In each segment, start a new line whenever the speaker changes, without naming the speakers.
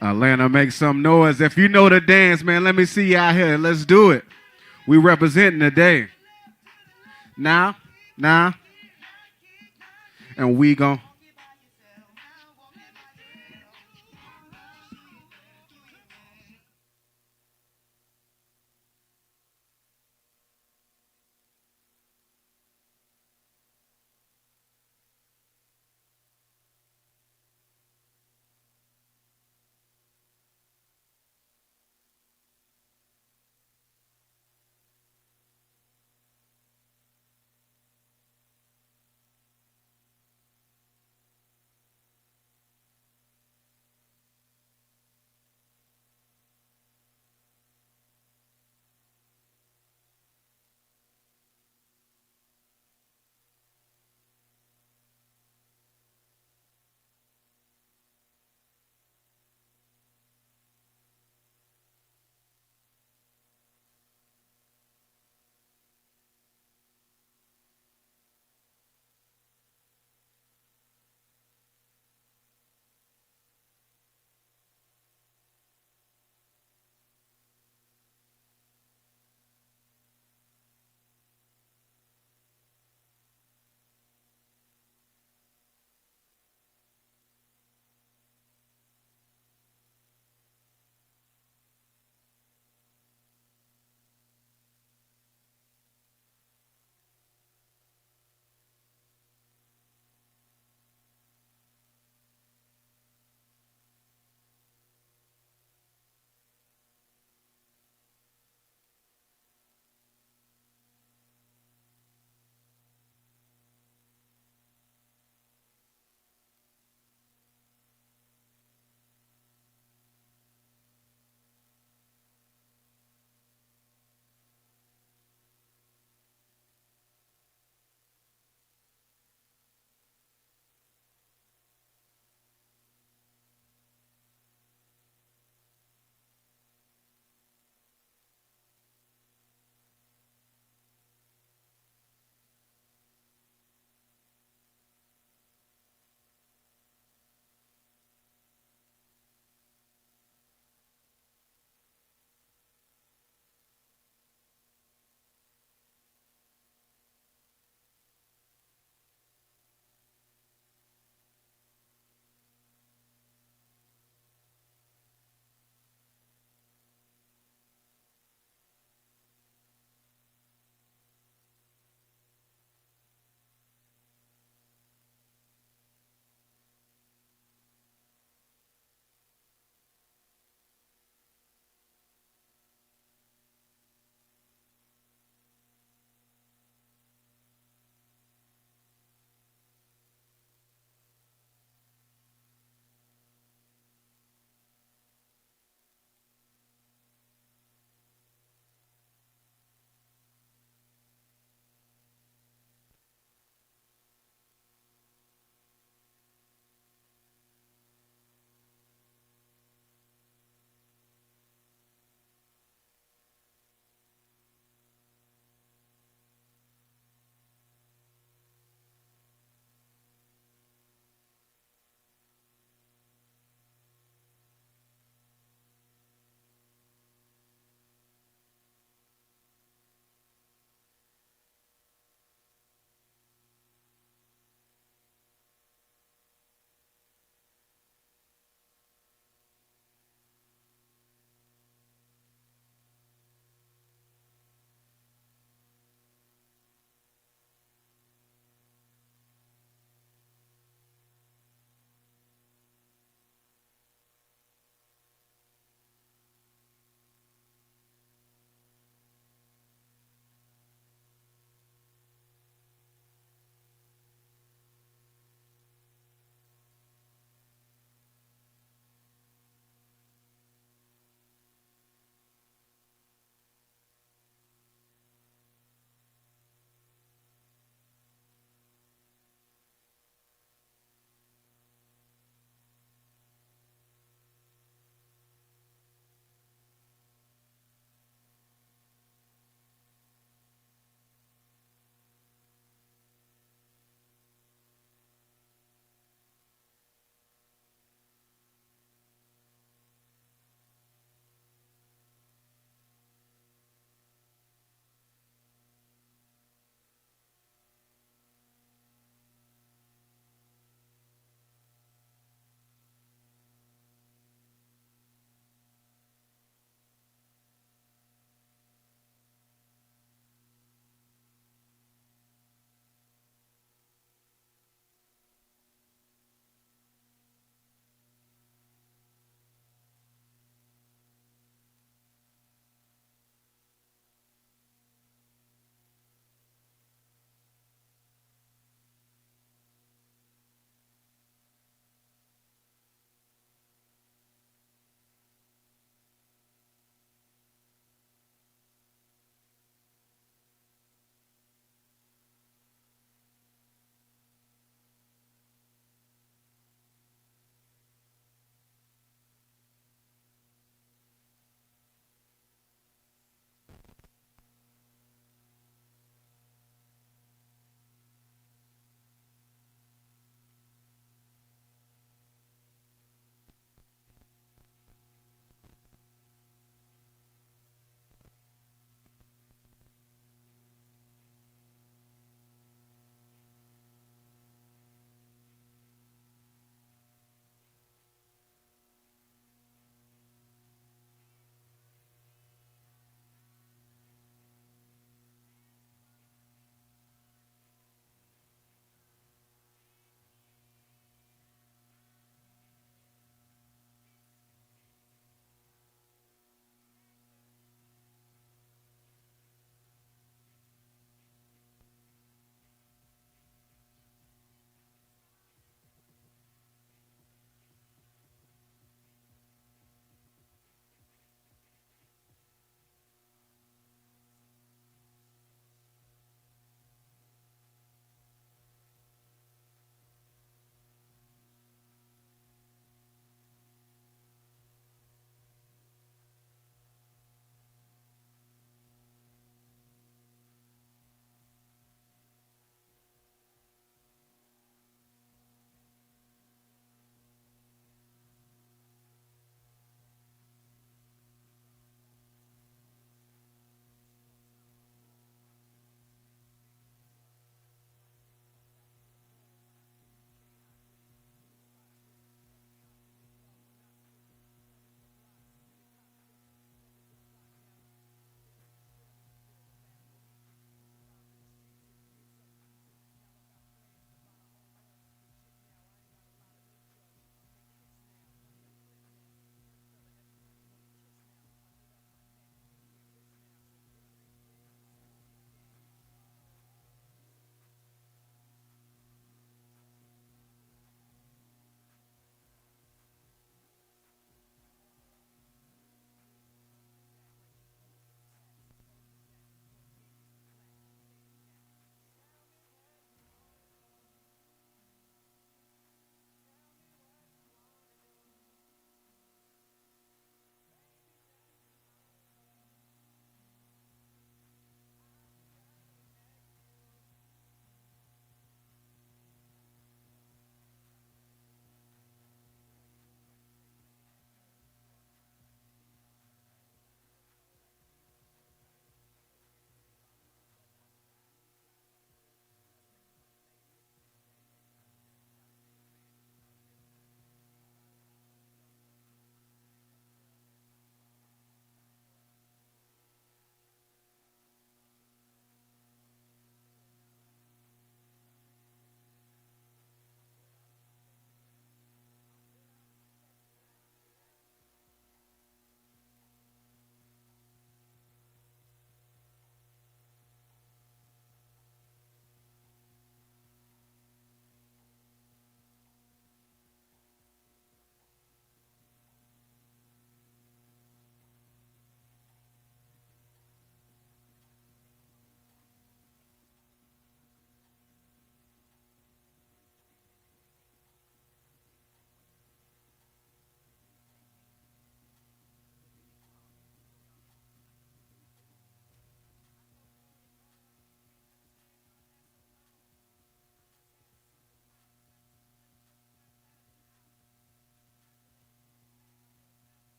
Atlanta, make some noise. If you know the dance, man, let me see you out here. Let's do it. We representing the day. Now, now, and we gon'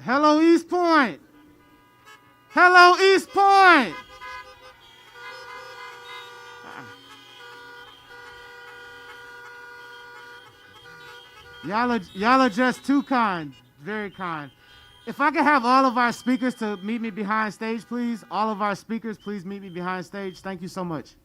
Hello, East Point. Hello, East Point. Y'all are just too kind. Very kind. If I could have all of our speakers to meet me behind stage, please. All of our speakers, please meet me behind stage. Thank you so much.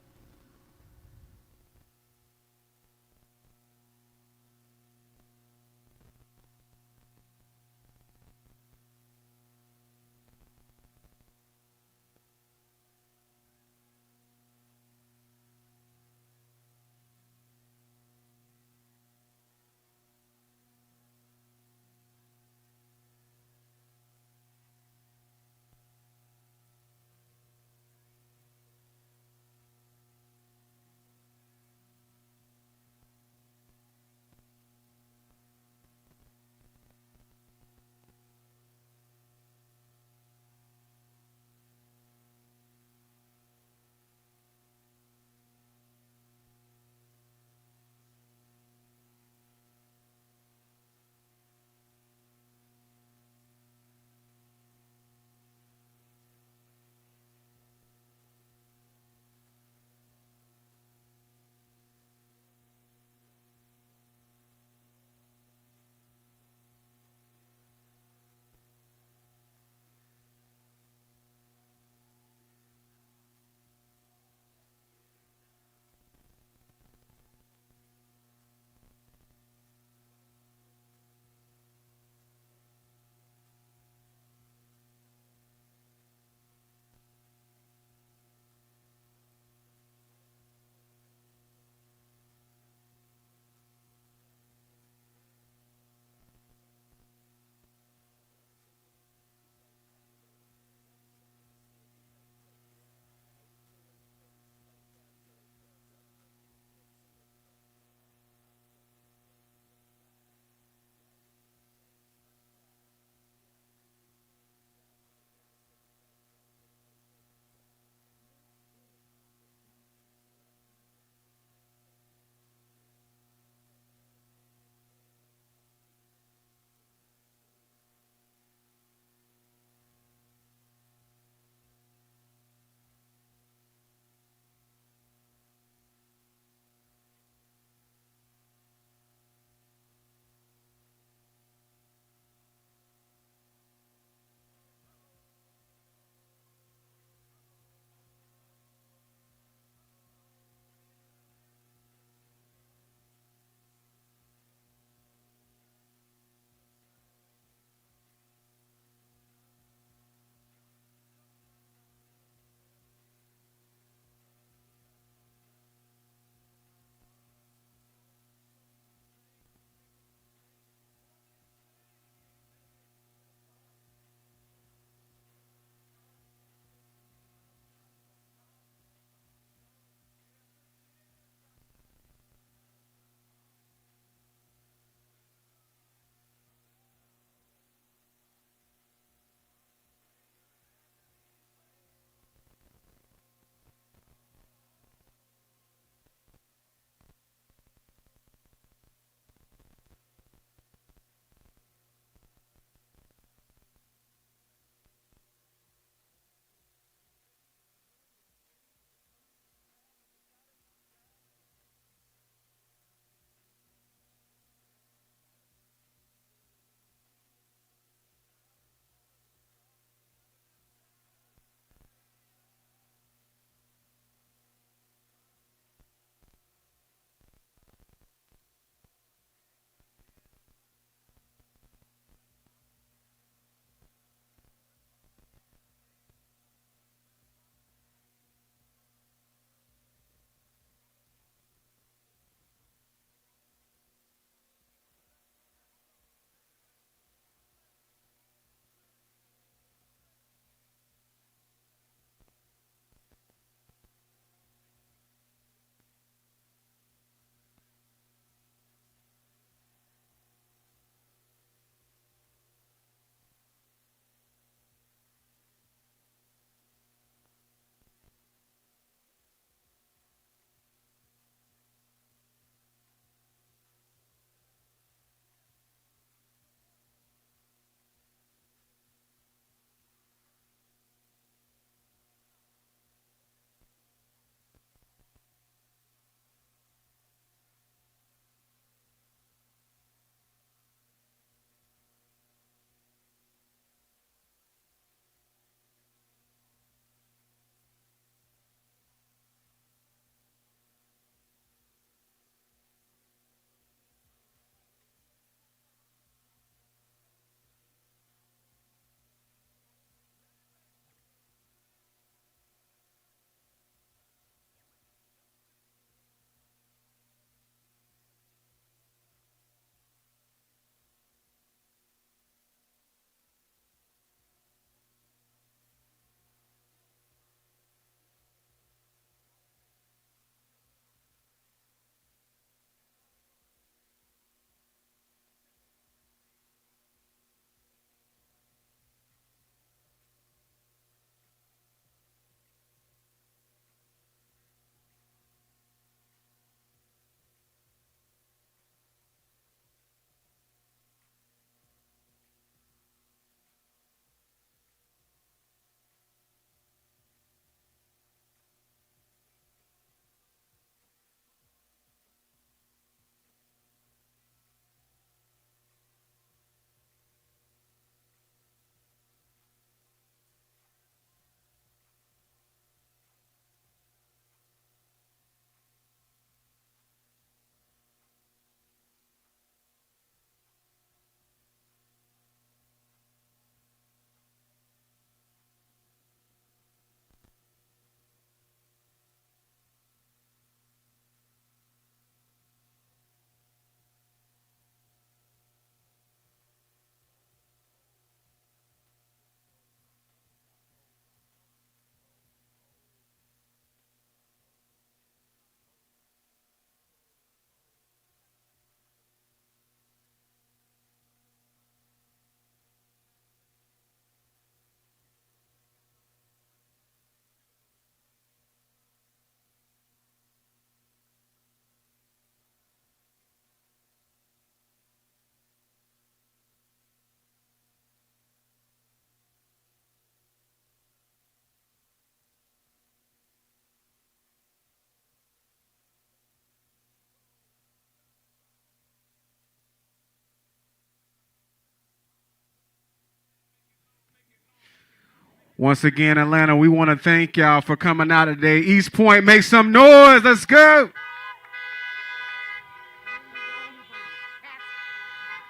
Once again, Atlanta, we want to thank y'all for coming out today. East Point, make some noise. Let's go.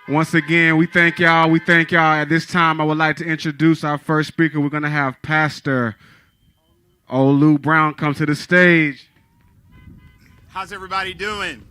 Once again, we thank y'all. We thank y'all. At this time, I would like to introduce our first speaker. We're going to have Pastor Olu Brown come to the stage.
How's everybody doing?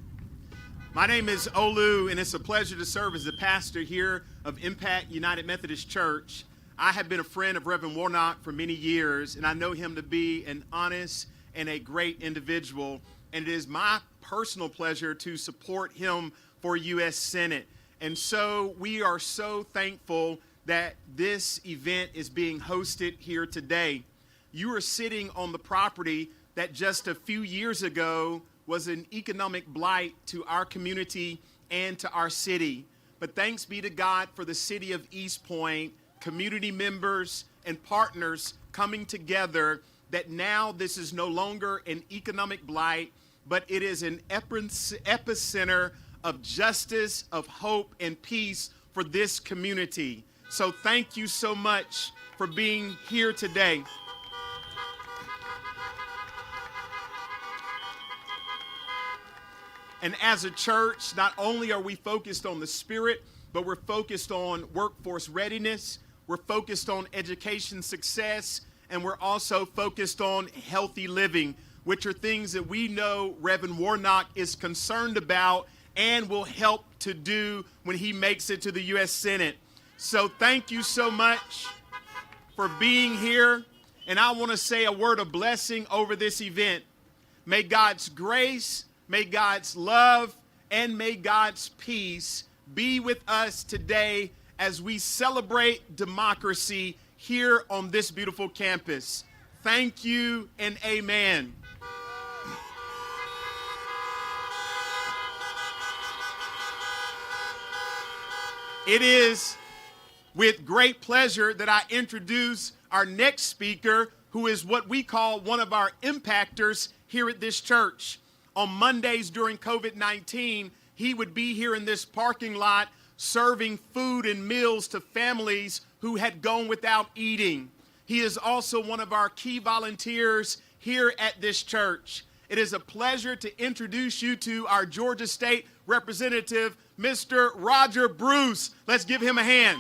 My name is Olu, and it's a pleasure to serve as the pastor here of Impact United Methodist Church. I have been a friend of Reverend Warnock for many years, and I know him to be an honest and a great individual, and it is my personal pleasure to support him for U.S. Senate. And so we are so thankful that this event is being hosted here today. You are sitting on the property that just a few years ago was an economic blight to our community and to our city. But thanks be to God for the city of East Point, community members and partners coming together, that now this is no longer an economic blight, but it is an epicenter of justice, of hope, and peace for this community. So thank you so much for being here today. And as a church, not only are we focused on the spirit, but we're focused on workforce readiness, we're focused on education success, and we're also focused on healthy living, which are things that we know Reverend Warnock is concerned about and will help to do when he makes it to the U.S. Senate. So thank you so much for being here. And I want to say a word of blessing over this event. May God's grace, may God's love, and may God's peace be with us today as we celebrate democracy here on this beautiful campus. Thank you and amen. It is with great pleasure that I introduce our next speaker, who is what we call one of our impactors here at this church. On Mondays during COVID-19, he would be here in this parking lot serving food and meals to families who had gone without eating. He is also one of our key volunteers here at this church. It is a pleasure to introduce you to our Georgia State Representative, Mr. Roger Bruce. Let's give him a hand.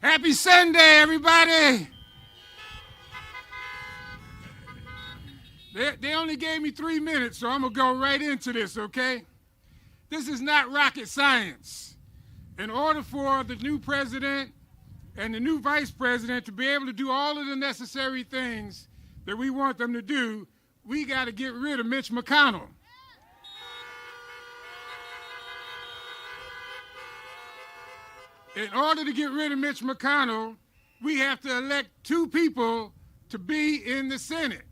Happy Sunday, everybody. They only gave me 3 minutes, so I'm going to go right into this, okay? This is not rocket science. In order for the new president and the new vice president to be able to do all of the necessary things that we want them to do, we got to get rid of Mitch McConnell. In order to get rid of Mitch McConnell, we have to elect 2 people to be in the Senate.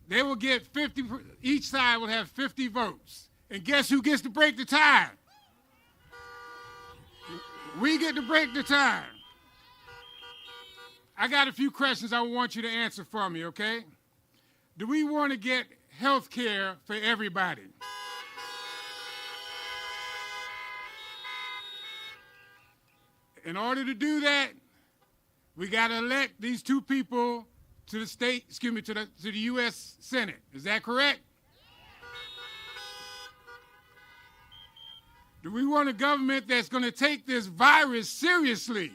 They will get 50, each side will have 50 votes. And guess who gets to break the tie? We get to break the tie. I got a few questions I want you to answer for me, okay? Do we want to get health care for everybody? In order to do that, we got to elect these 2 people to the to the U.S. Senate. Is that correct? Do we want a government that's going to take this virus seriously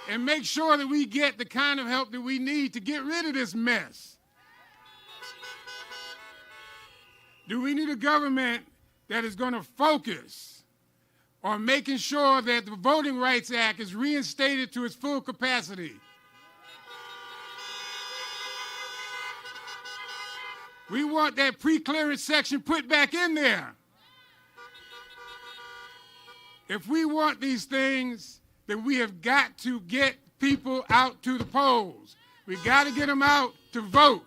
and make sure that we get the kind of help that we need to get rid of this mess? Do we need a government that is going to focus on making sure that the Voting Rights Act is reinstated to its full capacity? We want that pre-clearance section put back in there. If we want these things, then we have got to get people out to the polls. We got to get them out to vote.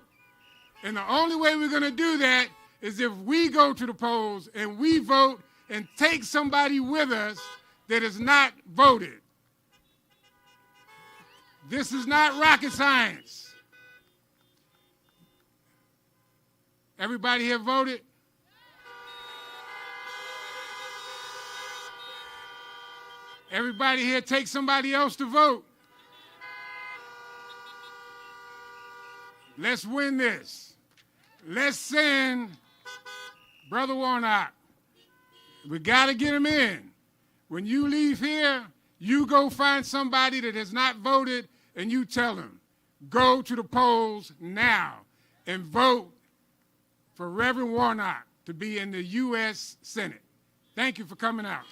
And the only way we're going to do that is if we go to the polls and we vote and take somebody with us that is not voted. This is not rocket science. Everybody here voted? Everybody here take somebody else to vote? Let's win this. Let's send Brother Warnock. We got to get him in. When you leave here, you go find somebody that has not voted and you tell them, go to the polls now and vote for Reverend Warnock to be in the U.S. Senate. Thank you for coming out.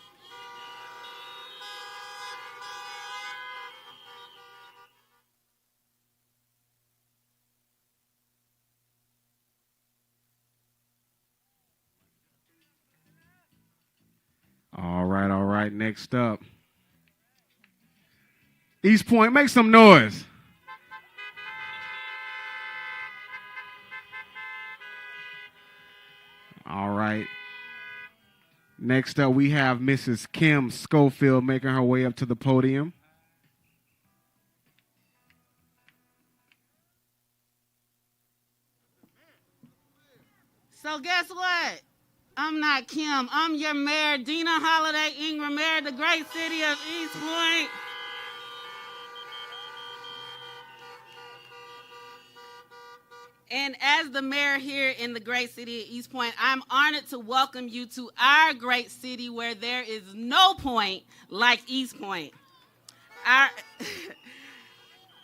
All right. Next up, East Point, make some noise. All right. Next up, we have Mrs. Kim Schofield making her way up to the podium.
So guess what? I'm not Kim. I'm your mayor, Dina Holiday Ingram, mayor of the great city of East Point. And as the mayor here in the great city of East Point, I'm honored to welcome you to our great city where there is no point like East Point.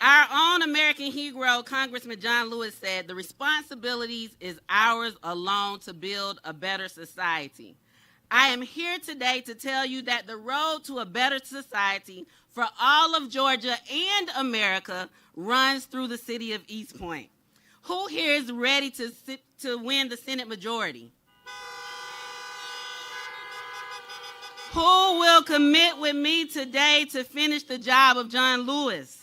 Our own American hero, Congressman John Lewis, said, the responsibilities is ours alone to build a better society. I am here today to tell you that the road to a better society for all of Georgia and America runs through the city of East Point. Who here is ready to win the Senate majority? Who will commit with me today to finish the job of John Lewis?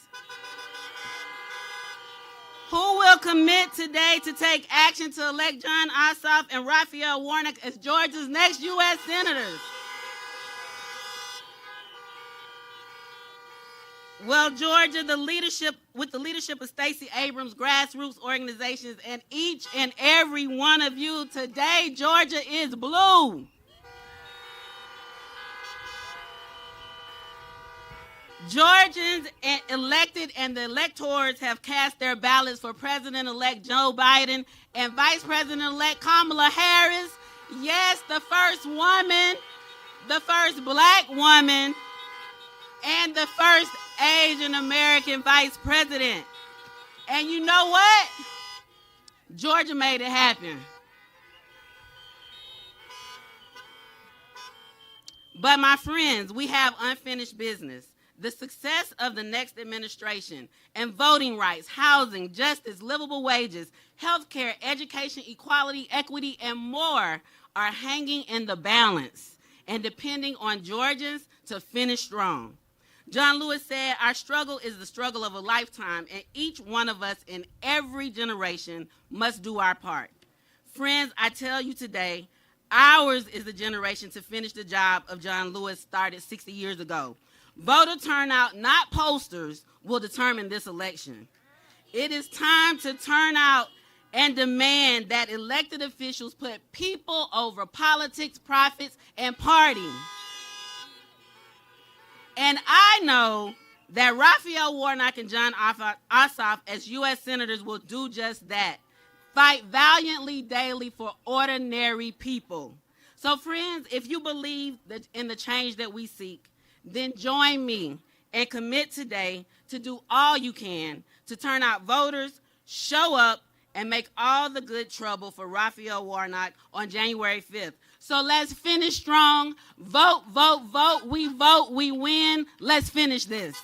Who will commit today to take action to elect John Ossoff and Raphael Warnock as Georgia's next U.S. Senators? Well, Georgia, with the leadership of Stacey Abrams, grassroots organizations, and each and every one of you, today, Georgia is blue. Georgians elected and the electors have cast their ballots for President-elect Joe Biden and Vice President-elect Kamala Harris. Yes, the first woman, the first black woman, and the first Asian American vice president. And you know what? Georgia made it happen. But my friends, we have unfinished business. The success of the next administration and voting rights, housing, justice, livable wages, healthcare, education, equality, equity, and more are hanging in the balance and depending on Georgians to finish strong. John Lewis said, our struggle is the struggle of a lifetime, and each one of us in every generation must do our part. Friends, I tell you today, ours is the generation to finish the job of John Lewis started 60 years ago. Voter turnout, not posters, will determine this election. It is time to turn out and demand that elected officials put people over politics, profits, and party. And I know that Raphael Warnock and John Ossoff as U.S. Senators will do just that. Fight valiantly daily for ordinary people. So friends, if you believe that in the change that we seek, then join me and commit today to do all you can to turn out voters, show up, and make all the good trouble for Raphael Warnock on January 5th. So let's finish strong. Vote, vote, vote. We win. Let's finish this.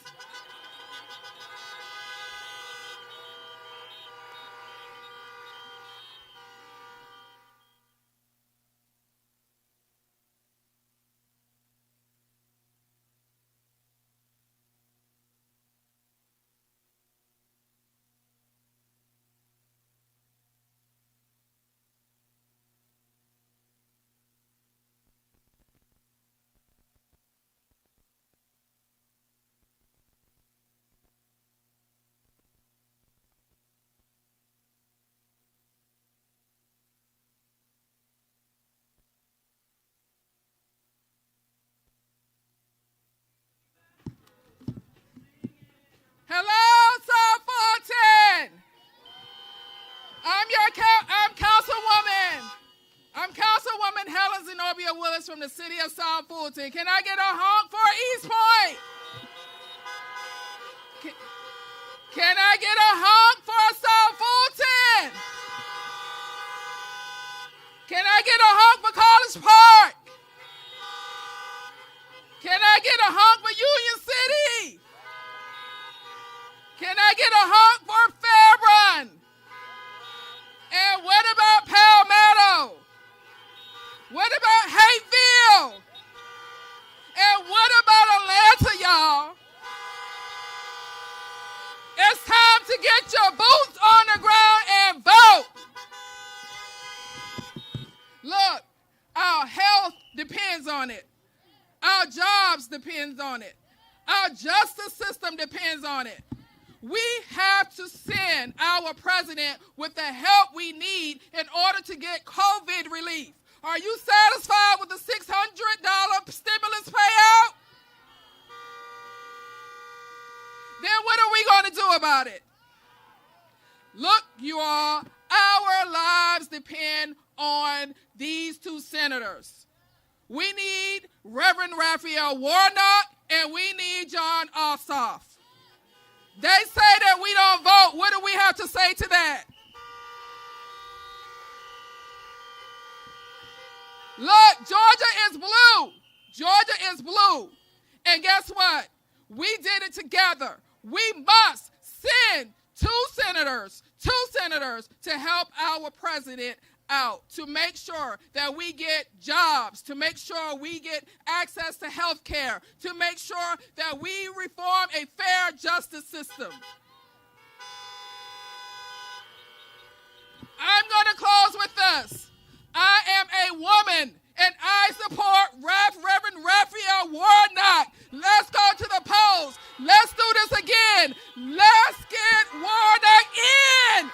from the city of South Fulton. Can I get a honk for East Point? Can I get a honk for South Fulton? Can I get a honk for College Park? Can I get a honk for Union City? Can I get a honk for Fairburn? And what about Palmetto? What about Hayfield? And what about Atlanta, y'all? It's time to get your boots on the ground and vote. Look, our health depends on it. Our jobs depends on it. Our justice system depends on it. We have to send our president with the help we need in order to get COVID relief. Are you satisfied with the $600 stimulus payout? Then what are we going to do about it? Look, you all, our lives depend on these two senators. We need Reverend Raphael Warnock and we need John Ossoff. They say that we don't vote. What do we have to say to that? Look, Georgia is blue. Georgia is blue. And guess what? We did it together. We must send two senators to help our president out, to make sure that we get jobs, to make sure we get access to health care, to make sure that we reform a fair justice system. I'm going to close with this. I am a woman, and I support Reverend Raphael Warnock. Let's go to the polls. Let's do this again. Let's get Warnock in.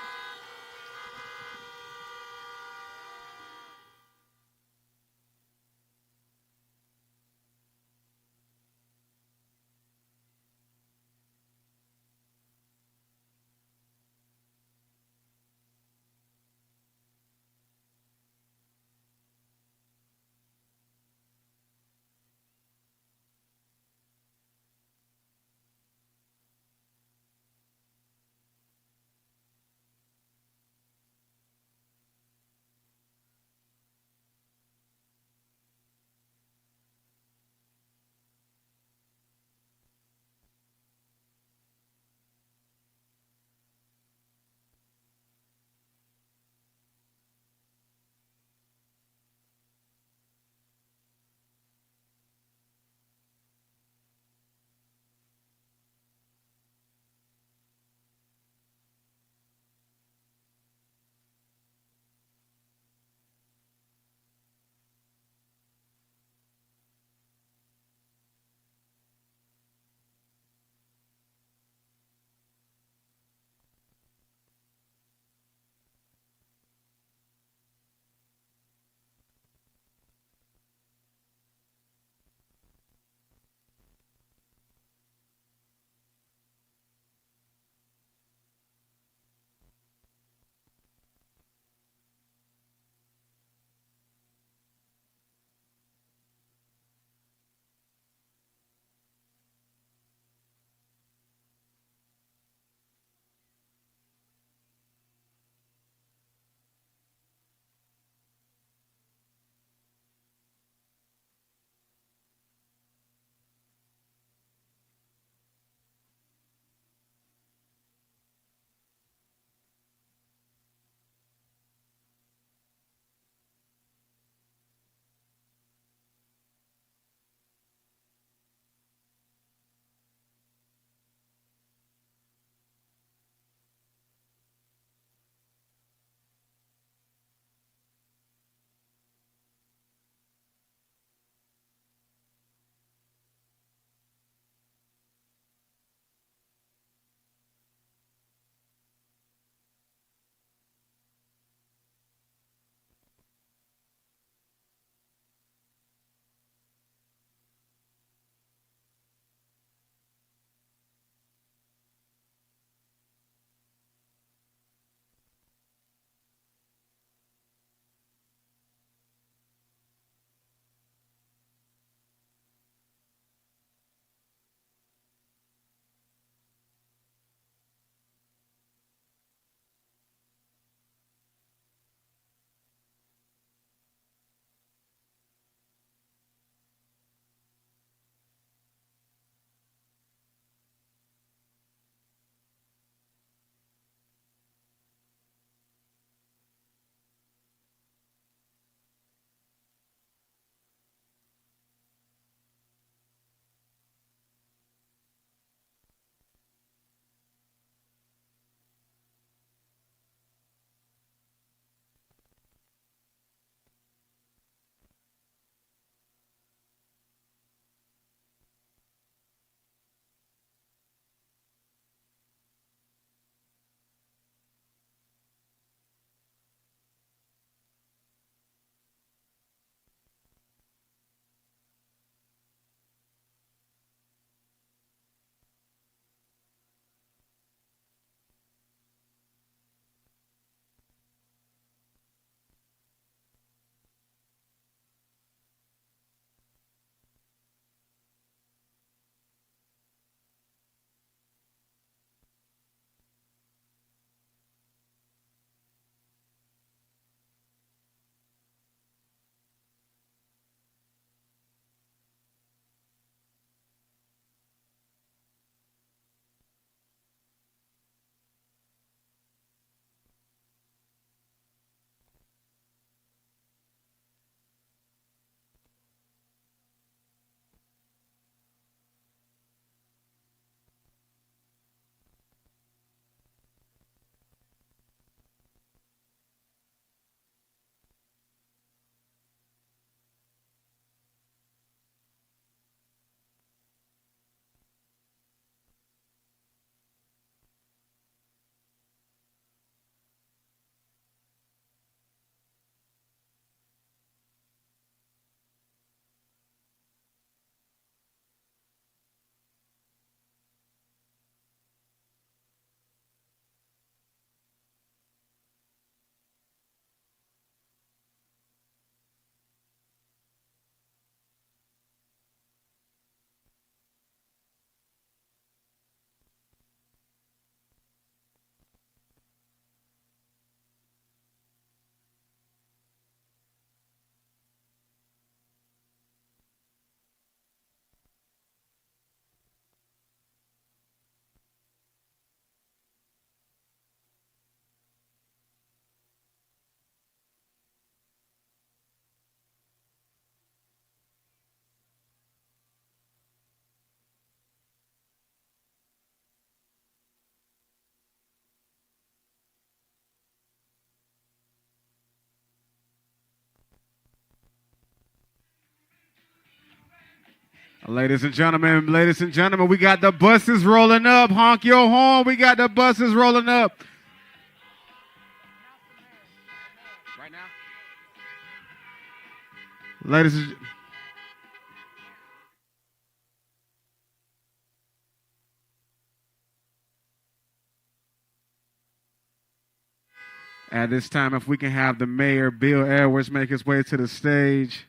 Ladies and gentlemen, we got the buses rolling up. Honk your horn. We got the buses rolling up. Right now? Ladies and at this time, if we can have the mayor, Bill Edwards, make his way to the stage.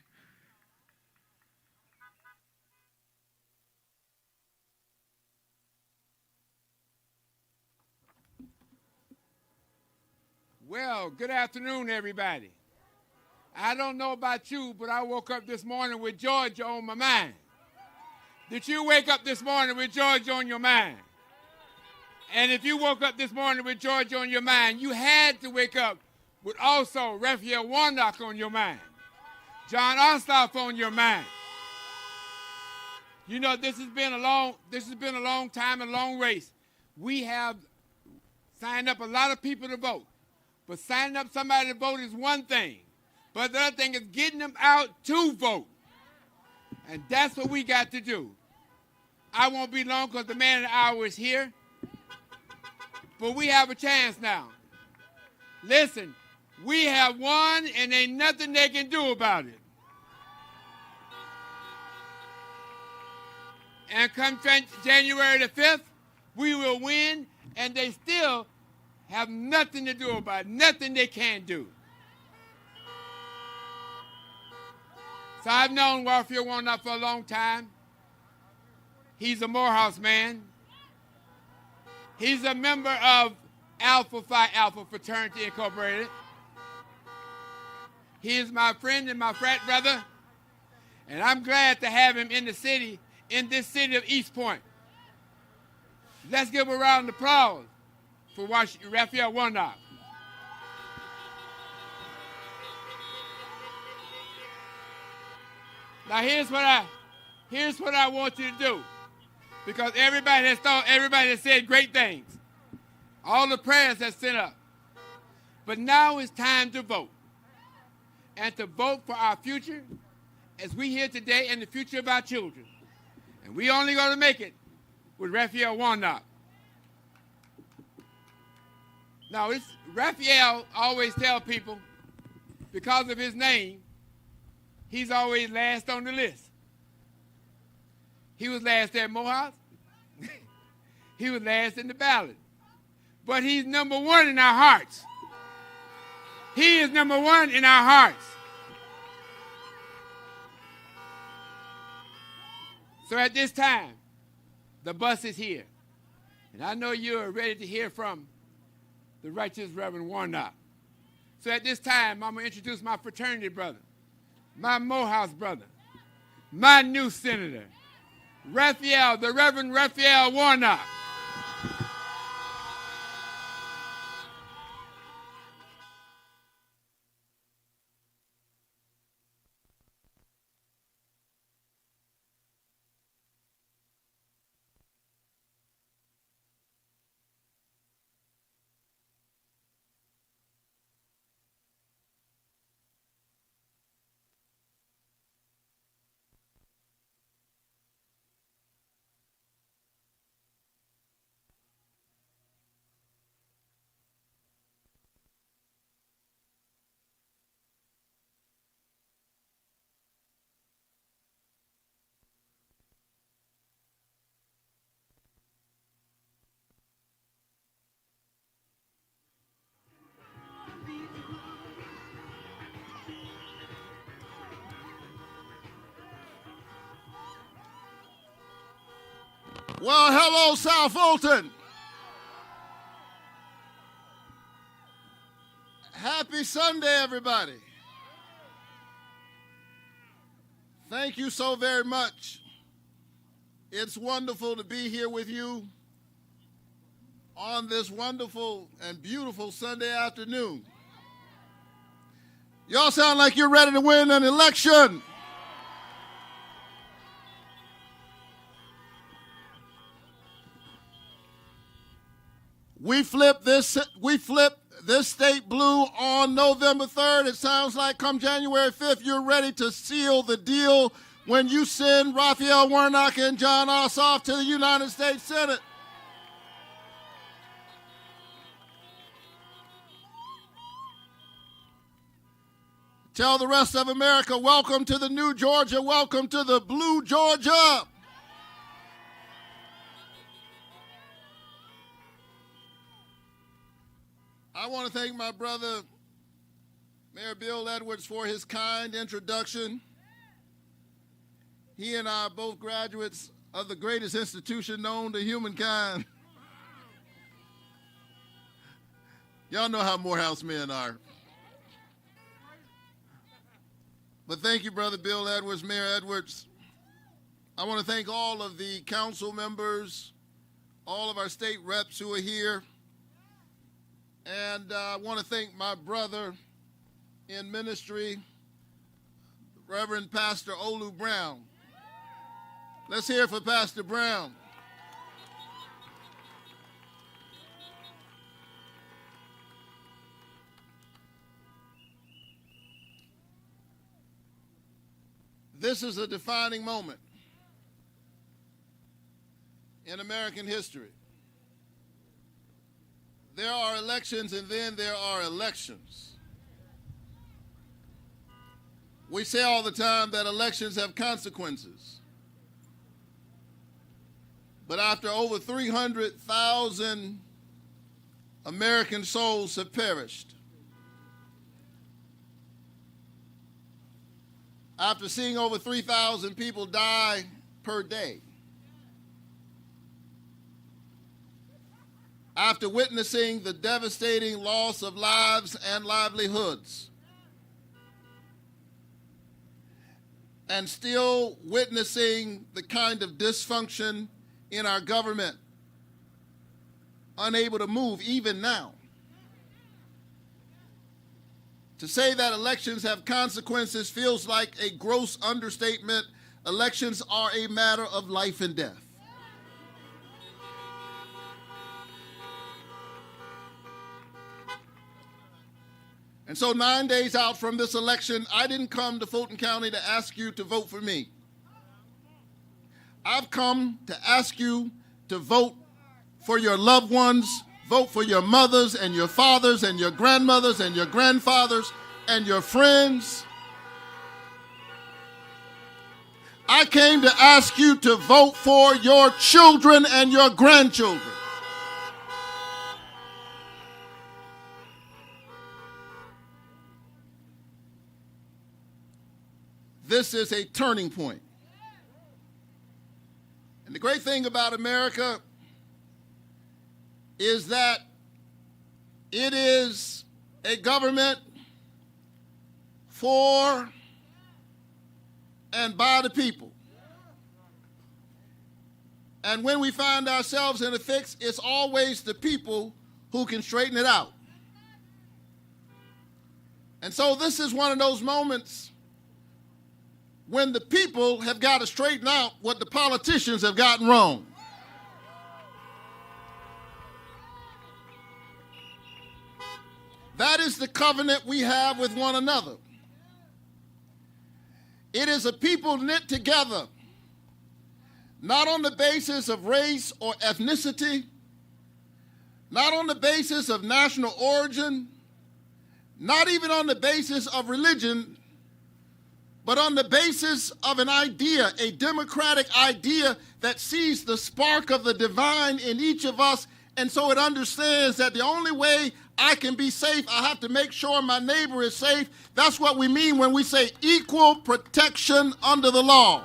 Well, good afternoon, everybody. I don't know about you, but I woke up this morning with Georgia on my mind. Did you wake up this morning with Georgia on your mind? And if you woke up this morning with Georgia on your mind, you had to wake up with also Raphael Warnock on your mind, John Ossoff on your mind. You know, this has been a long time, a long race. We have signed up a lot of people to vote. But signing up somebody to vote is one thing. But the other thing is getting them out to vote. And that's what we got to do. I won't be long because the man of the hour is here. But we have a chance now. Listen, we have won and ain't nothing they can do about it. And come January the 5th, we will win, and they still have nothing to do about it, nothing they can do. So I've known Raphael Warnock for a long time. He's a Morehouse man. He's a member of Alpha Phi Alpha Fraternity Incorporated. He is my friend and my frat brother, and I'm glad to have him in the city, in this city of East Point. Let's give a round of applause for Raphael Warnock. Now here's what I want you to do, because everybody has said great things. All the prayers have sent up. But now it's time to vote. And to vote for our future as we here today and the future of our children. And we only going to make it with Raphael Warnock. Now, Raphael always tells people, because of his name, he's always last on the list. He was last at Morehouse. He was last in the ballot. But he's number one in our hearts. He is number one in our hearts. So at this time, the bus is here. And I know you are ready to hear from the righteous Reverend Warnock. So at this time, I'm going to introduce my fraternity brother, my Morehouse brother, my new senator, Raphael, the Reverend Raphael Warnock.
Well, hello, South Fulton. Happy Sunday, everybody. Thank you so very much. It's wonderful to be here with you on this wonderful and beautiful Sunday afternoon. Y'all sound like you're ready to win an election. We flip this state blue on November 3rd. It sounds like come January 5th, you're ready to seal the deal when you send Raphael Warnock and John Ossoff to the United States Senate. Tell the rest of America, welcome to the new Georgia, welcome to the blue Georgia. I want to thank my brother, Mayor Bill Edwards, for his kind introduction. He and I are both graduates of the greatest institution known to humankind. Y'all know how Morehouse men are. But thank you, Brother Bill Edwards, Mayor Edwards. I want to thank all of the council members, all of our state reps who are here. And I want to thank my brother in ministry, Reverend Pastor Olu Brown. Let's hear it for Pastor Brown. This is a defining moment in American history. There are elections and then there are elections. We say all the time that elections have consequences. But after over 300,000 American souls have perished, after seeing over 3,000 people die per day, after witnessing the devastating loss of lives and livelihoods, and still witnessing the kind of dysfunction in our government, unable to move even now. To say that elections have consequences feels like a gross understatement. Elections are a matter of life and death. And so 9 days out from this election, I didn't come to Fulton County to ask you to vote for me. I've come to ask you to vote for your loved ones, vote for your mothers and your fathers and your grandmothers and your grandfathers and your friends. I came to ask you to vote for your children and your grandchildren. This is a turning point. And the great thing about America is that it is a government for and by the people. And when we find ourselves in a fix, it's always the people who can straighten it out. And so this is one of those moments when the people have got to straighten out what the politicians have gotten wrong. That is the covenant we have with one another. It is a people knit together, not on the basis of race or ethnicity, not on the basis of national origin, not even on the basis of religion, but on the basis of an idea, a democratic idea that sees the spark of the divine in each of us, and so it understands that the only way I can be safe, I have to make sure my neighbor is safe. That's what we mean when we say equal protection under the law.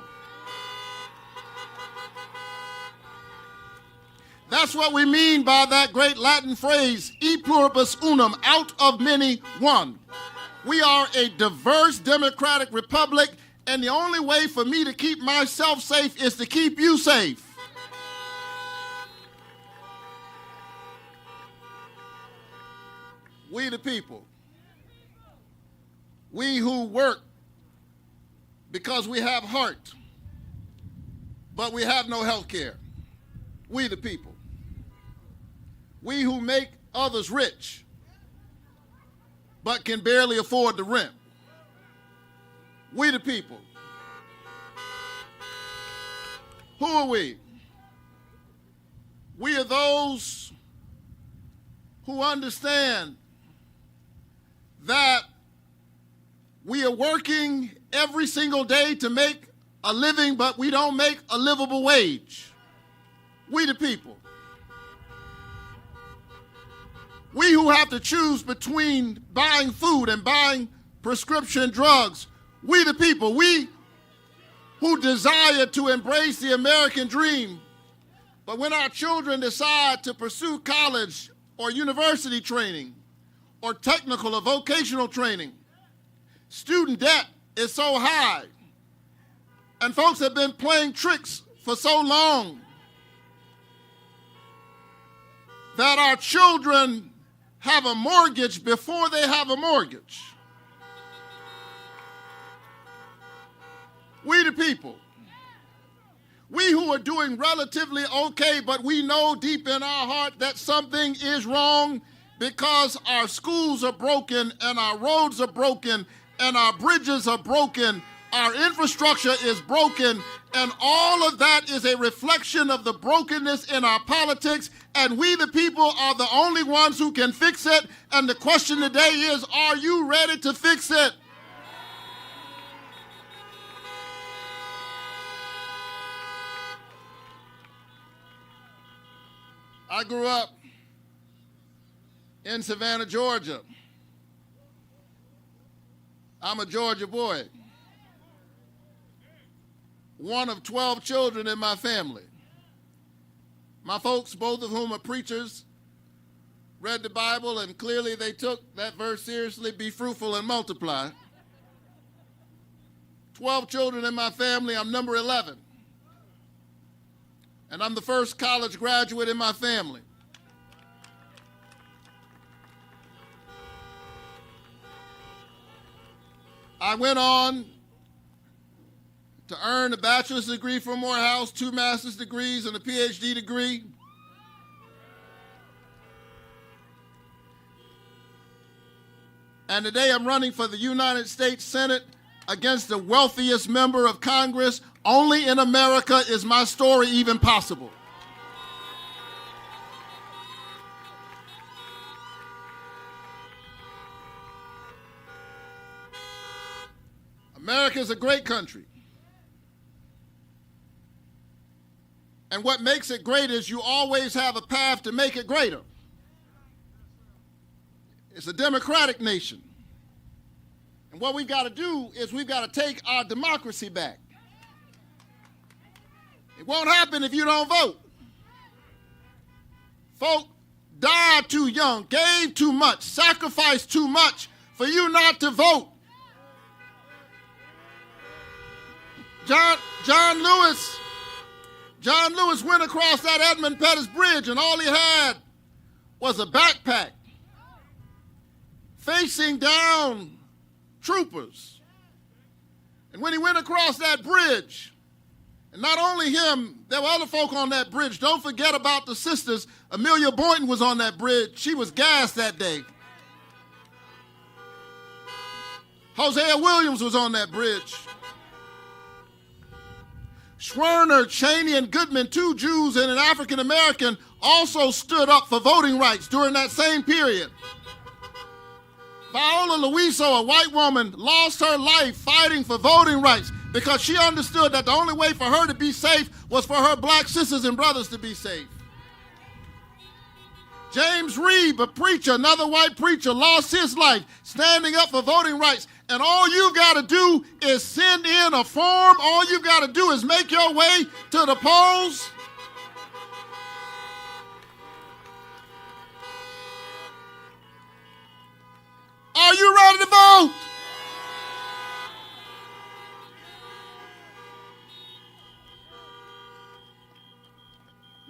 That's what we mean by that great Latin phrase, e pluribus unum, out of many, one. We are a diverse democratic republic, and the only way for me to keep myself safe is to keep you safe. We the people, we who work because we have heart, but we have no health care. We the people. We who make others rich, but can barely afford the rent. We the people. Who are we? We are those who understand that we are working every single day to make a living, but we don't make a livable wage. We the people. We who have to choose between buying food and buying prescription drugs. We the people. We who desire to embrace the American dream. But when our children decide to pursue college or university training or technical or vocational training, student debt is so high. And folks have been playing tricks for so long that our children have a mortgage before they have a mortgage. We the people. We who are doing relatively okay, but we know deep in our heart that something is wrong because our schools are broken and our roads are broken and our bridges are broken, our infrastructure is broken, and all of that is a reflection of the brokenness in our politics, and we the people are the only ones who can fix it, and the question today is, are you ready to fix it? I grew up in Savannah, Georgia. I'm a Georgia boy. One of 12 children in my family. My folks, both of whom are preachers, read the Bible, and clearly they took that verse seriously, be fruitful and multiply. 12 children in my family, I'm number 11. And I'm the first college graduate in my family. I went on to earn a bachelor's degree from Morehouse, 2 master's degrees, and a PhD degree. And today I'm running for the United States Senate against the wealthiest member of Congress. Only in America is my story even possible. America is a great country. And what makes it great is you always have a path to make it greater. It's a democratic nation. And what we've got to do is we've got to take our democracy back. It won't happen if you don't vote. Folk died too young, gave too much, sacrificed too much for you not to vote. John Lewis went across that Edmund Pettus Bridge, and all he had was a backpack facing down troopers. And when he went across that bridge, and not only him, there were other folk on that bridge. Don't forget about the sisters. Amelia Boynton was on that bridge. She was gassed that day. Hosea Williams was on that bridge. Schwerner, Cheney, and Goodman, 2 Jews and an African American, also stood up for voting rights during that same period. Viola Luiso, a white woman, lost her life fighting for voting rights because she understood that the only way for her to be safe was for her black sisters and brothers to be safe. James Reeb, a preacher, another white preacher, lost his life standing up for voting rights. And all you got to do is send in a form. All you got to do is make your way to the polls. Are you ready to vote?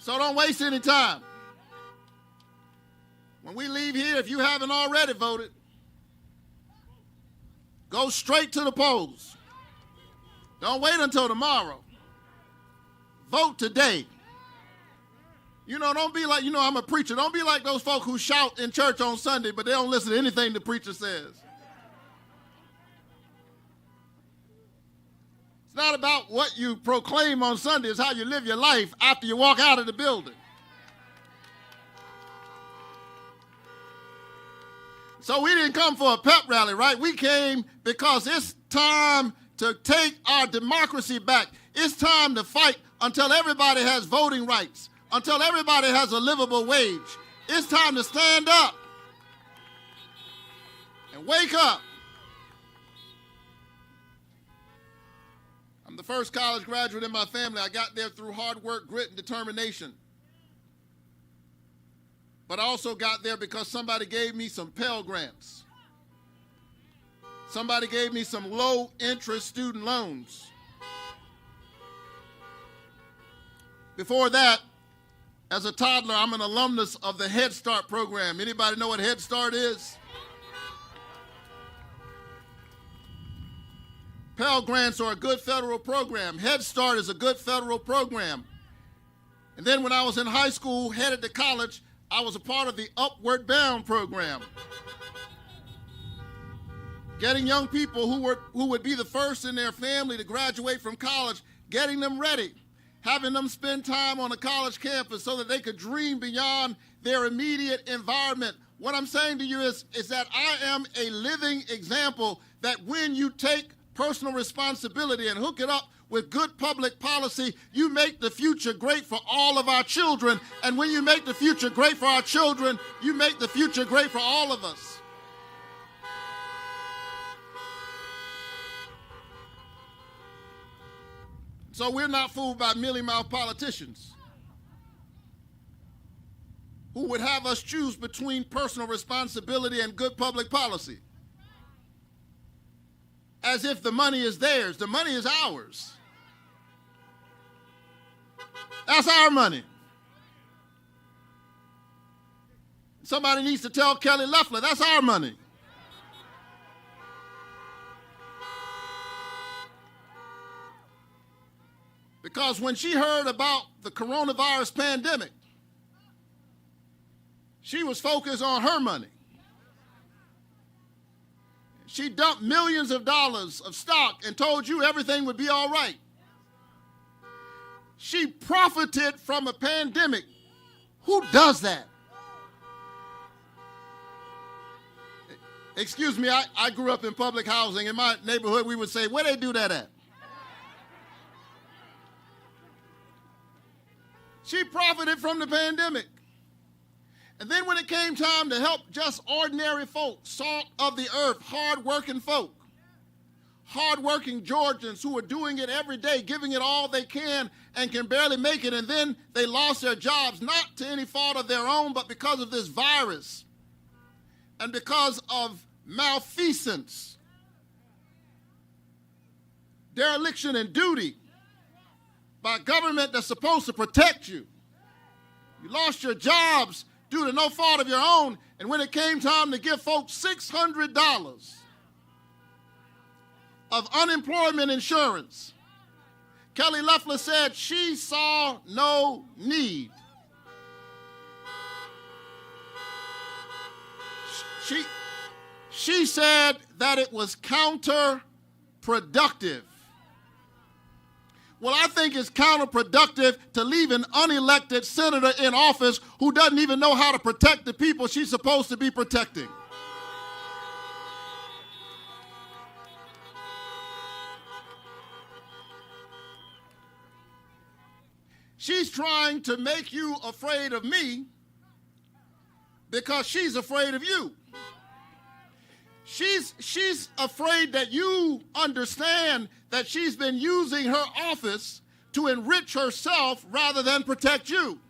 So don't waste any time. When we leave here, if you haven't already voted, go straight to the polls. Don't wait until tomorrow. Vote today. Don't be like, I'm a preacher. Don't be like those folk who shout in church on Sunday, but they don't listen to anything the preacher says. It's not about what you proclaim on Sunday. It's how you live your life after you walk out of the building. So we didn't come for a pep rally, right? We came because it's time to take our democracy back. It's time to fight until everybody has voting rights, until everybody has a livable wage. It's time to stand up and wake up. I'm the first college graduate in my family. I got there through hard work, grit, and determination. But I also got there because somebody gave me some Pell Grants. Somebody gave me some low-interest student loans. Before that, as a toddler, I'm an alumnus of the Head Start program. Anybody know what Head Start is? Pell Grants are a good federal program. Head Start is a good federal program. And then when I was in high school, headed to college, I was a part of the Upward Bound program. Getting young people who would be the first in their family to graduate from college, getting them ready, having them spend time on a college campus so that they could dream beyond their immediate environment. What I'm saying to you is that I am a living example that when you take personal responsibility and hook it up with good public policy, you make the future great for all of our children. And when you make the future great for our children, you make the future great for all of us. So we're not fooled by mealy-mouthed politicians who would have us choose between personal responsibility and good public policy. As if the money is theirs. The money is ours. That's our money. Somebody needs to tell Kelly Loeffler, that's our money. Because when she heard about the coronavirus pandemic, she was focused on her money. She dumped millions of dollars of stock and told you everything would be all right. She profited from a pandemic. Who does that? Excuse me, I grew up in public housing. In my neighborhood, we would say, where they do that at? She profited from the pandemic. And then when it came time to help just ordinary folk, salt of the earth, hard-working folk, hard-working Georgians who are doing it every day, giving it all they can and can barely make it, and then they lost their jobs, not to any fault of their own, but because of this virus and because of malfeasance, dereliction in duty by government that's supposed to protect you. You lost your jobs due to no fault of your own, and when it came time to give folks $600 of unemployment insurance, Kelly Loeffler said she saw no need. She said that it was counterproductive. Well, I think it's counterproductive to leave an unelected senator in office who doesn't even know how to protect the people she's supposed to be protecting. She's trying to make you afraid of me because she's afraid of you. She's afraid that you understand that she's been using her office to enrich herself rather than protect you.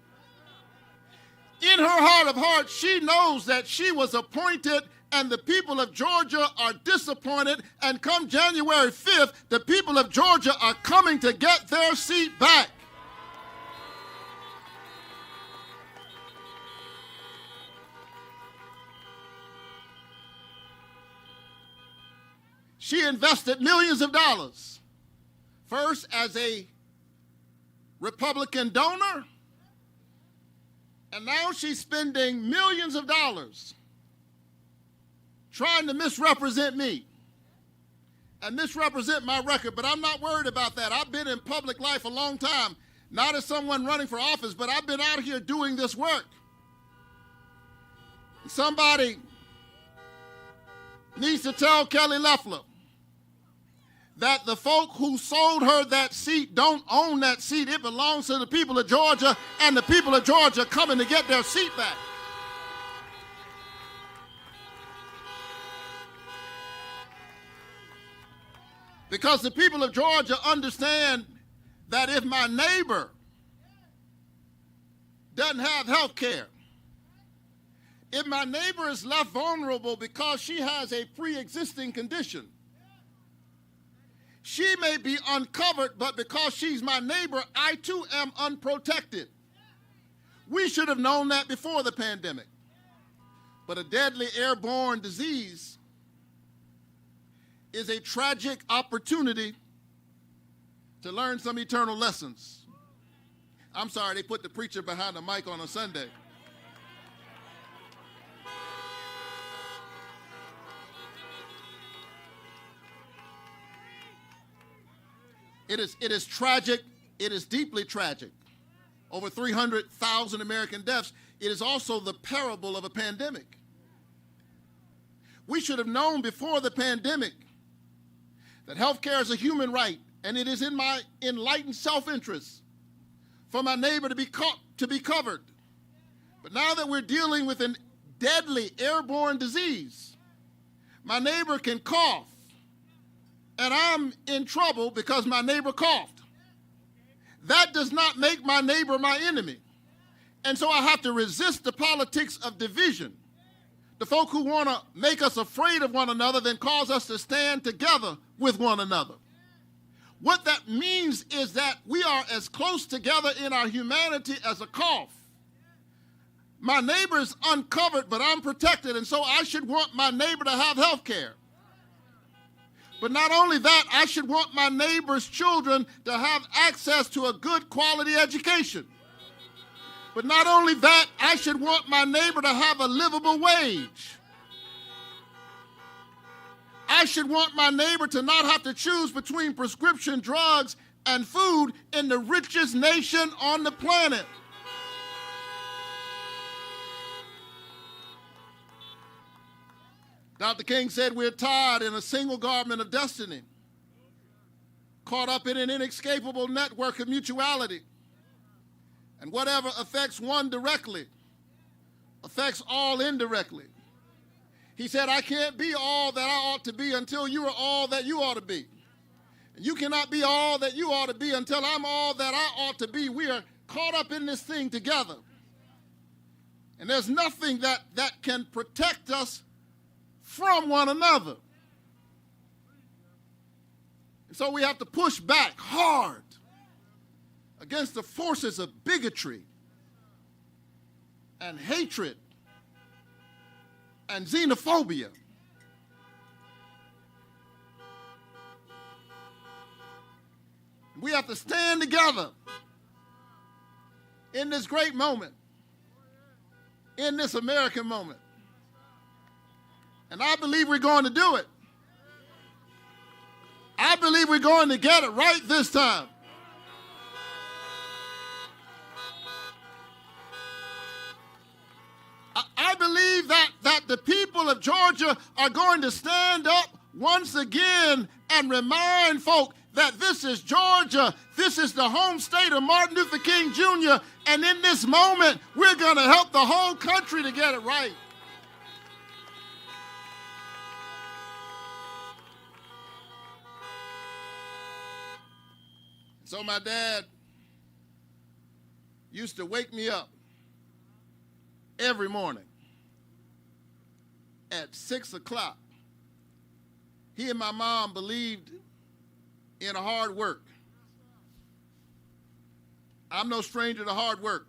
In her heart of hearts, she knows that she was appointed and the people of Georgia are disappointed, and come January 5th, the people of Georgia are coming to get their seat back. She invested millions of dollars, first as a Republican donor, and now she's spending millions of dollars trying to misrepresent me, and misrepresent my record, but I'm not worried about that. I've been in public life a long time, not as someone running for office, but I've been out here doing this work. Somebody needs to tell Kelly Loeffler that the folk who sold her that seat don't own that seat. It belongs to the people of Georgia, and the people of Georgia are coming to get their seat back. Because the people of Georgia understand that if my neighbor doesn't have health care, if my neighbor is left vulnerable because she has a pre-existing condition, she may be uncovered, but because she's my neighbor, I too am unprotected. We should have known that before the pandemic. But a deadly airborne disease is a tragic opportunity to learn some eternal lessons. I'm sorry, they put the preacher behind the mic on a Sunday. It is tragic. It is deeply tragic. Over 300,000 American deaths. It is also the parable of a pandemic. We should have known before the pandemic that health care is a human right, and it is in my enlightened self-interest for my neighbor to be covered. But now that we're dealing with a deadly airborne disease, my neighbor can cough, and I'm in trouble because my neighbor coughed. That does not make my neighbor my enemy. And so I have to resist the politics of division. The folk who want to make us afraid of one another then cause us to stand together with one another. What that means is that we are as close together in our humanity as a cough. My neighbor is uncovered, but I'm protected, and so I should want my neighbor to have health care. But not only that, I should want my neighbor's children to have access to a good quality education. But not only that, I should want my neighbor to have a livable wage. I should want my neighbor to not have to choose between prescription drugs and food in the richest nation on the planet. Dr. King said we're tied in a single garment of destiny, caught up in an inescapable network of mutuality. And whatever affects one directly affects all indirectly. He said, I can't be all that I ought to be until you are all that you ought to be. And you cannot be all that you ought to be until I'm all that I ought to be. We are caught up in this thing together. And there's nothing that can protect us from one another. And so we have to push back hard against the forces of bigotry and hatred and xenophobia. We have to stand together in this great moment, in this American moment. And I believe we're going to do it. I believe we're going to get it right this time. I believe that the people of Georgia are going to stand up once again and remind folk that this is Georgia, this is the home state of Martin Luther King Jr., and in this moment, we're going to help the whole country to get it right. So my dad used to wake me up every morning at 6 o'clock. He and my mom believed in hard work. I'm no stranger to hard work.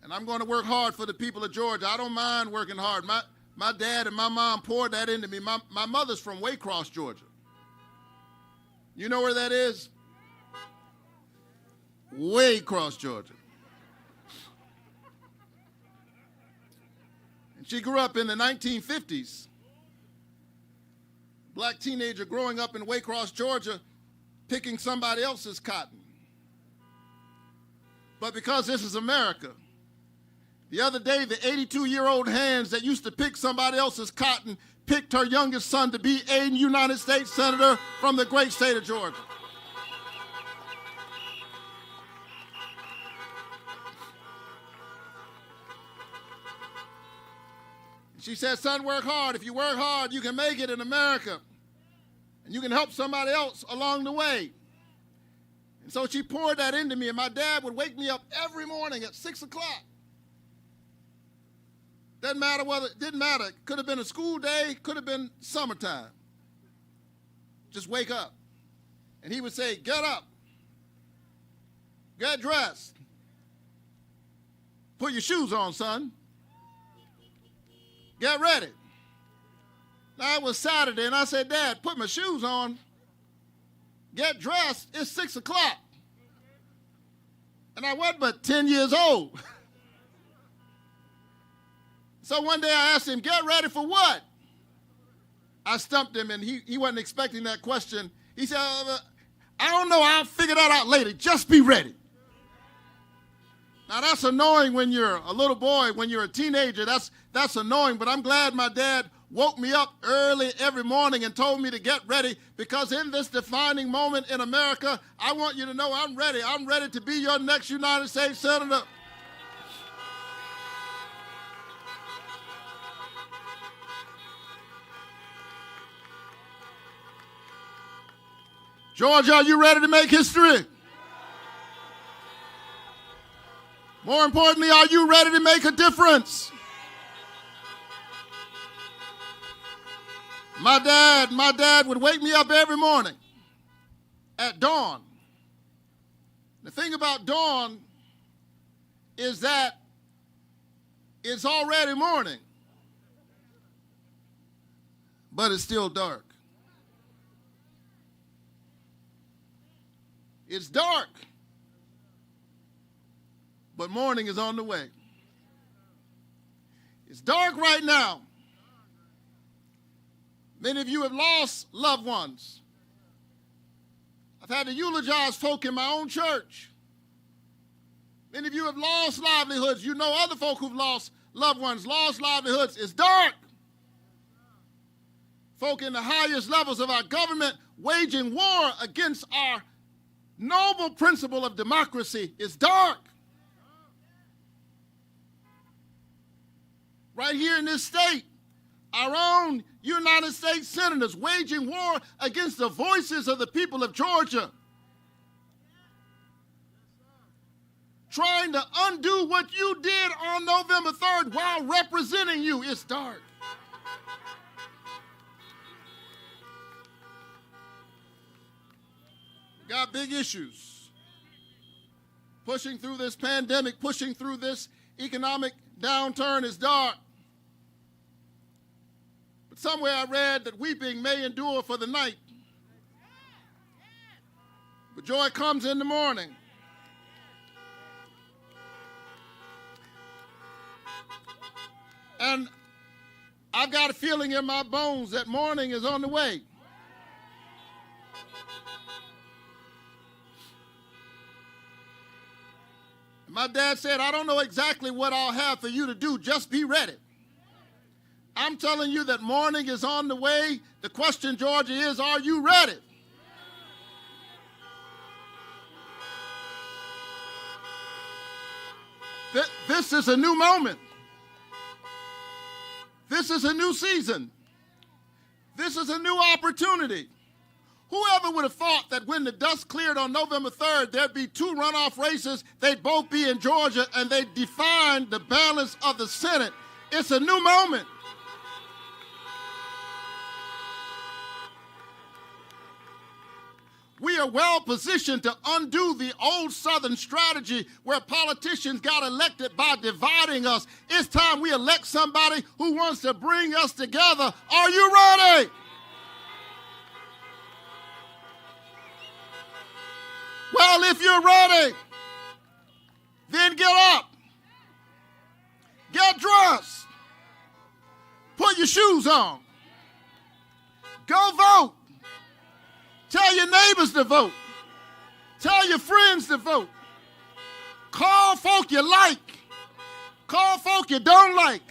And I'm going to work hard for the people of Georgia. I don't mind working hard. My dad and my mom poured that into me. My mother's from Waycross, Georgia. You know where that is? Waycross, Georgia. And she grew up in the 1950s black teenager growing up in Waycross, Georgia, picking somebody else's cotton. But because this is America, the other day, the 82-year-old hands that used to pick somebody else's cotton picked her youngest son to be a United States Senator from the great state of Georgia. She said, son, work hard. If you work hard, you can make it in America. And you can help somebody else along the way. And so she poured that into me, and my dad would wake me up every morning at 6 o'clock. Didn't matter. Could have been a school day, could have been summertime. Just wake up. And he would say, get up. Get dressed. Put your shoes on, son. Get ready. Now, it was Saturday, and I said, Dad, put my shoes on. Get dressed. It's 6 o'clock. And I wasn't but 10 years old. So one day I asked him, get ready for what? I stumped him, and he wasn't expecting that question. He said, I don't know. I'll figure that out later. Just be ready. Now, that's annoying when you're a little boy. When you're a teenager, that's annoying. But I'm glad my dad woke me up early every morning and told me to get ready, because in this defining moment in America, I want you to know I'm ready. I'm ready to be your next United States Senator. Georgia, are you ready to make history? More importantly, are you ready to make a difference? My dad would wake me up every morning at dawn. The thing about dawn is that it's already morning, but it's still dark. It's dark, but morning is on the way. It's dark right now. Many of you have lost loved ones. I've had to eulogize folk in my own church. Many of you have lost livelihoods. You know other folk who've lost loved ones, lost livelihoods. It's dark. Folk in the highest levels of our government waging war against our noble principle of democracy. Is dark. Right here in this state, our own United States senators waging war against the voices of the people of Georgia, trying to undo what you did on November 3rd while representing you. It's dark. We got big issues. Pushing through this pandemic, pushing through this economic downturn is dark. But somewhere I read that weeping may endure for the night, but joy comes in the morning. And I've got a feeling in my bones that morning is on the way. My dad said, I don't know exactly what I'll have for you to do. Just be ready. I'm telling you that morning is on the way. The question, Georgia, is, are you ready? This is a new moment. This is a new season. This is a new opportunity. Whoever would have thought that when the dust cleared on November 3rd, there'd be two runoff races, they'd both be in Georgia, and they'd define the balance of the Senate. It's a new moment. We are well positioned to undo the old Southern strategy where politicians got elected by dividing us. It's time we elect somebody who wants to bring us together. Are you ready? Well, if you're ready, then get up, get dressed, put your shoes on, Go vote. Tell your neighbors to vote. Tell your friends to vote. Call folk you like. Call folk you don't like.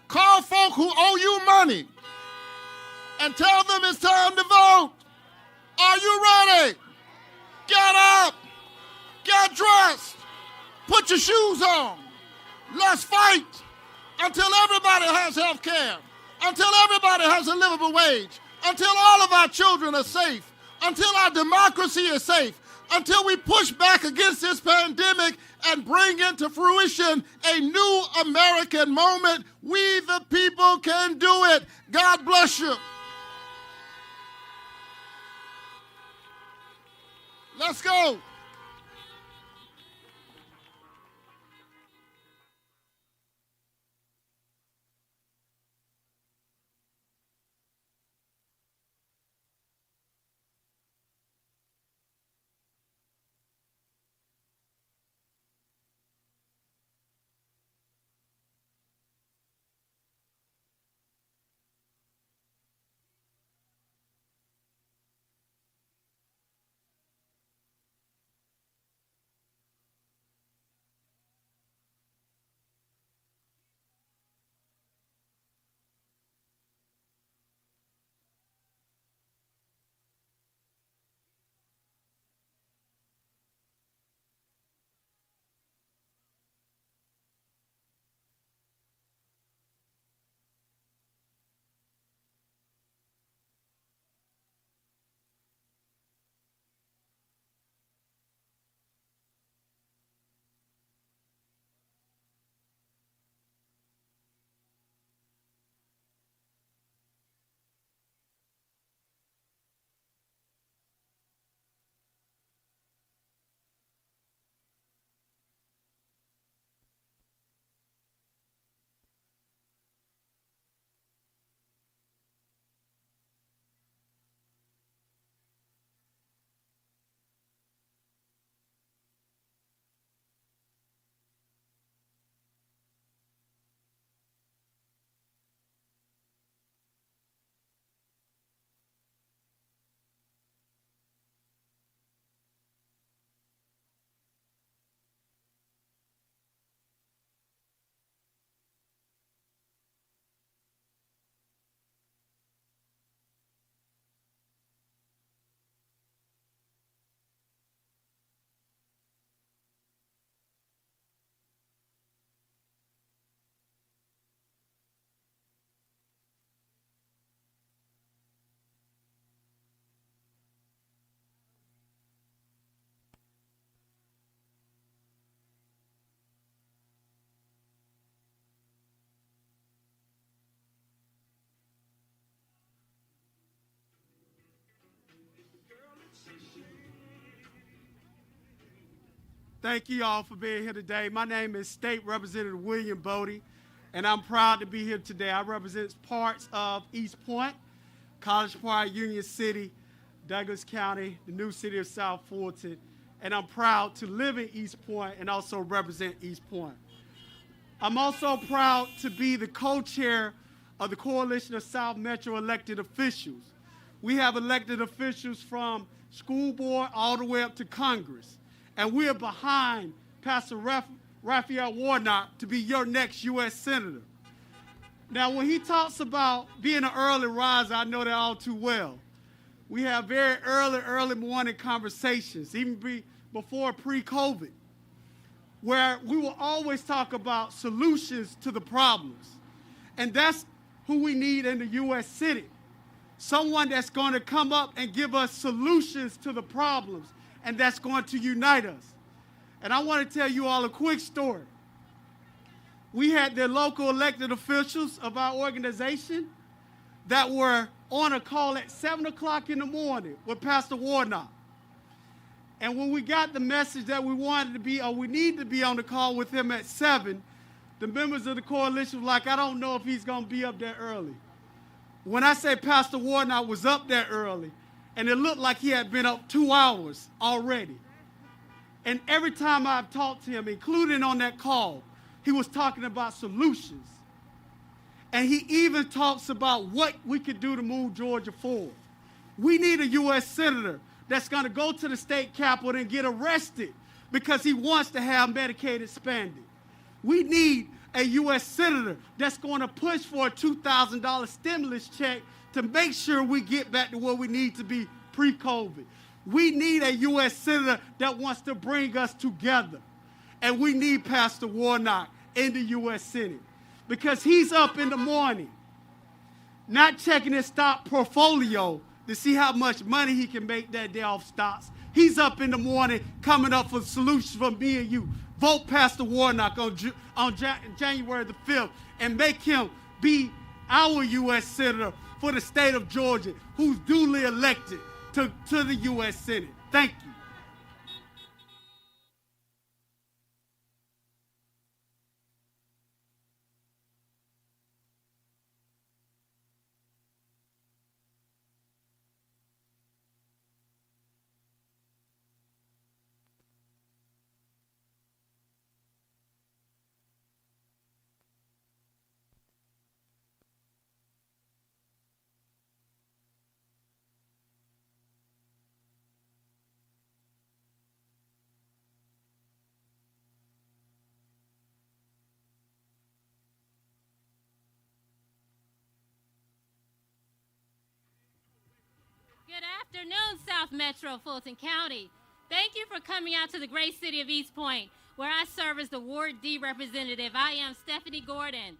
Call folk who owe you money. And tell them it's time to vote. Are you ready? Get up. Get dressed. Put your shoes on. Let's fight until everybody has health care, until everybody has a livable wage, until all of our children are safe, until our democracy is safe, until we push back against this pandemic and bring into fruition a new American moment. We the people can do it. God bless you. Let's go.
Thank you all for being here today. My name is State Representative William Bodie, and I'm proud to be here today. I represent parts of East Point, College Park, Union City, Douglas County, the new city of South Fulton, and I'm proud to live in East Point and also represent East Point. I'm also proud to be the co-chair of the Coalition of South Metro elected officials. We have elected officials from school board all the way up to Congress. And we are behind Pastor Raphael Warnock to be your next U.S. Senator. Now, when he talks about being an early riser, I know that all too well. We have very early morning conversations, even before pre-COVID, where we will always talk about solutions to the problems. And that's who we need in the U.S. Senate. Someone that's going to come up and give us solutions to the problems, and that's going to unite us. And I want to tell you all a quick story. We had the local elected officials of our organization that were on a call at 7 o'clock in the morning with Pastor Warnock. And when we got the message that we wanted to be, or we needed to be on the call with him at 7, the members of the coalition were like, I don't know if he's going to be up there early. When I say Pastor Warnock was up there early, and it looked like he had been up 2 hours already. And every time I've talked to him, including on that call, he was talking about solutions. And he even talks about what we could do to move Georgia forward. We need a U.S. senator that's going to go to the state capitol and get arrested because he wants to have Medicaid expanded. We need a U.S. senator that's going to push for a $2,000 stimulus check to make sure we get back to where we need to be pre-COVID. We need a U.S. senator that wants to bring us together. And we need Pastor Warnock in the U.S. Senate because he's up in the morning not checking his stock portfolio to see how much money he can make that day off stocks. He's up in the morning coming up with solutions for me and you. Vote Pastor Warnock on January the 5th and make him be our U.S. Senator for the state of Georgia who's duly elected to the U.S. Senate. Thank you.
Good afternoon, South Metro Fulton County. Thank you for coming out to the great city of East Point, where I serve as the Ward D representative. I am Stephanie Gordon.